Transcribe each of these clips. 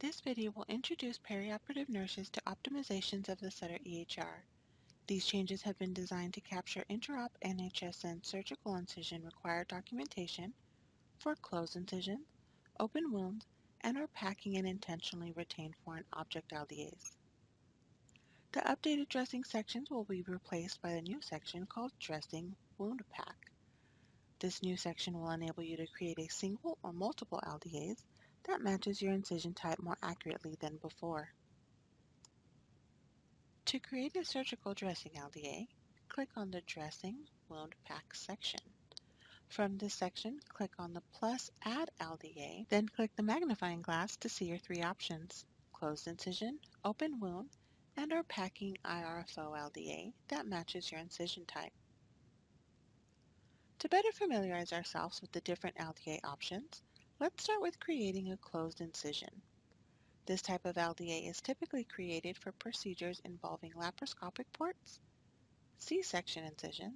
This video will introduce perioperative nurses to optimizations of the Sutter EHR. These changes have been designed to capture intra-op NHSN surgical incision required documentation for closed incision, open wounds, and/or packing and intentionally retained foreign object LDAs. The updated dressing sections will be replaced by the new section called Dressing Wound Pack. This new section will enable you to create a single or multiple LDAs that matches your incision type more accurately than before. To create a surgical dressing LDA, click on the Dressing Wound Pack section. From this section, click on the plus Add LDA, then click the magnifying glass to see your three options: closed incision, open wound, and/or packing IRFO LDA that matches your incision type. To better familiarize ourselves with the different LDA options, let's start with creating a closed incision. This type of LDA is typically created for procedures involving laparoscopic ports, C-section incision,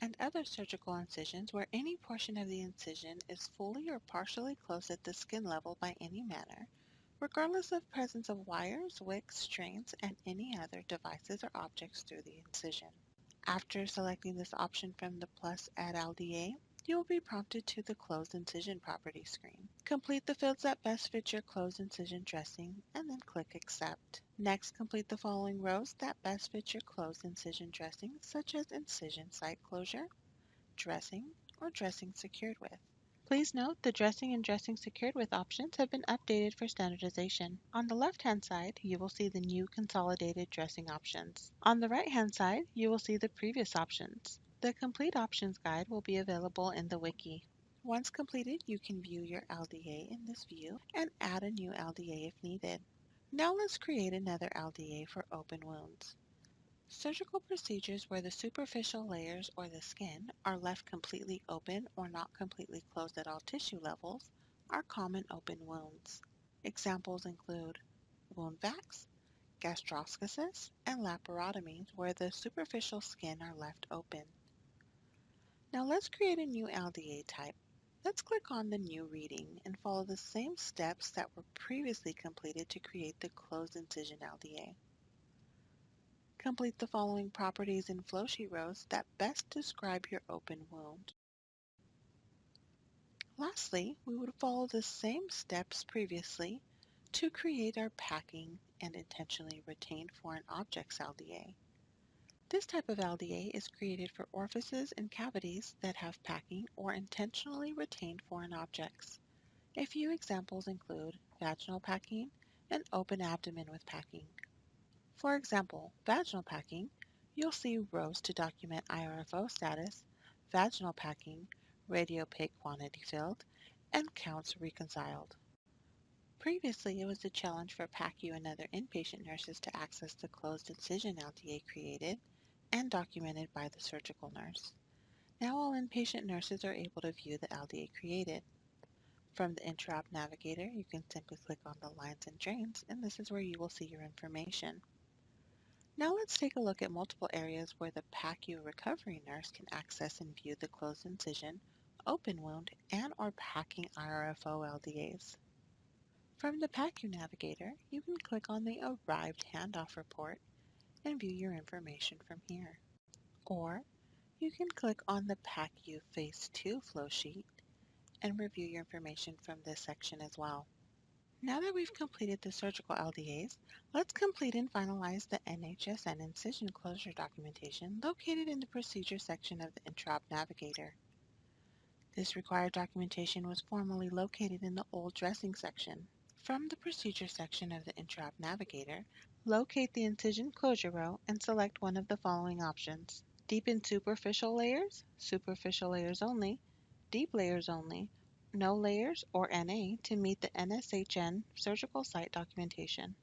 and other surgical incisions where any portion of the incision is fully or partially closed at the skin level by any manner, regardless of presence of wires, wicks, strains, and any other devices or objects through the incision. After selecting this option from the plus Add LDA, you will be prompted to the Closed Incision Properties screen. Complete the fields that best fit your closed incision dressing, and then click Accept. Next, complete the following rows that best fit your closed incision dressing, such as incision site closure, dressing, or dressing secured with. Please note the dressing and dressing secured with options have been updated for standardization. On the left-hand side, you will see the new consolidated dressing options. On the right-hand side, you will see the previous options. The complete options guide will be available in the wiki. Once completed, you can view your LDA in this view and add a new LDA if needed. Now let's create another LDA for open wounds. Surgical procedures where the superficial layers or the skin are left completely open or not completely closed at all tissue levels are common open wounds. Examples include wound vacs, gastroscosis, and laparotomies where the superficial skin are left open. Now let's create a new LDA type. Let's click on the new reading and follow the same steps that were previously completed to create the closed incision LDA. Complete the following properties and flowsheet rows that best describe your open wound. Lastly, we would follow the same steps previously to create our packing and intentionally retained foreign objects LDA. This type of LDA is created for orifices and cavities that have packing or intentionally retained foreign objects. A few examples include vaginal packing and open abdomen with packing. For example, vaginal packing, you'll see rows to document IRFO status, vaginal packing, radiopaque quantity filled, and counts reconciled. Previously, it was a challenge for PACU and other inpatient nurses to access the closed incision LDA created and documented by the surgical nurse. Now all inpatient nurses are able to view the LDA created. From the intra-op navigator, you can simply click on the lines and drains, and this is where you will see your information. Now let's take a look at multiple areas where the PACU recovery nurse can access and view the closed incision, open wound, and/or packing IRFO LDAs. From the PACU navigator, you can click on the Arrived Handoff Report and view your information from here. Or you can click on the PACU Phase 2 flowsheet and review your information from this section as well. Now that we've completed the surgical LDAs, let's complete and finalize the NHSN incision closure documentation located in the procedure section of the intra-op navigator. This required documentation was formerly located in the old dressing section. From the procedure section of the intra-op navigator, locate the incision closure row and select one of the following options: deepen superficial layers only, deep layers only, no layers, or NA to meet the NSHN surgical site documentation.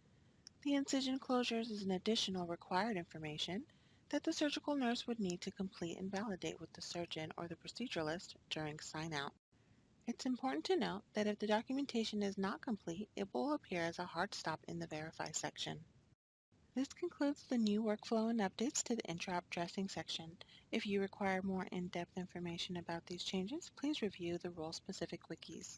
The incision closures is an additional required information that the surgical nurse would need to complete and validate with the surgeon or the proceduralist during sign-out. It's important to note that if the documentation is not complete, it will appear as a hard stop in the Verify section. This concludes the new workflow and updates to the intra-op dressing section. If you require more in-depth information about these changes, please review the role-specific wikis.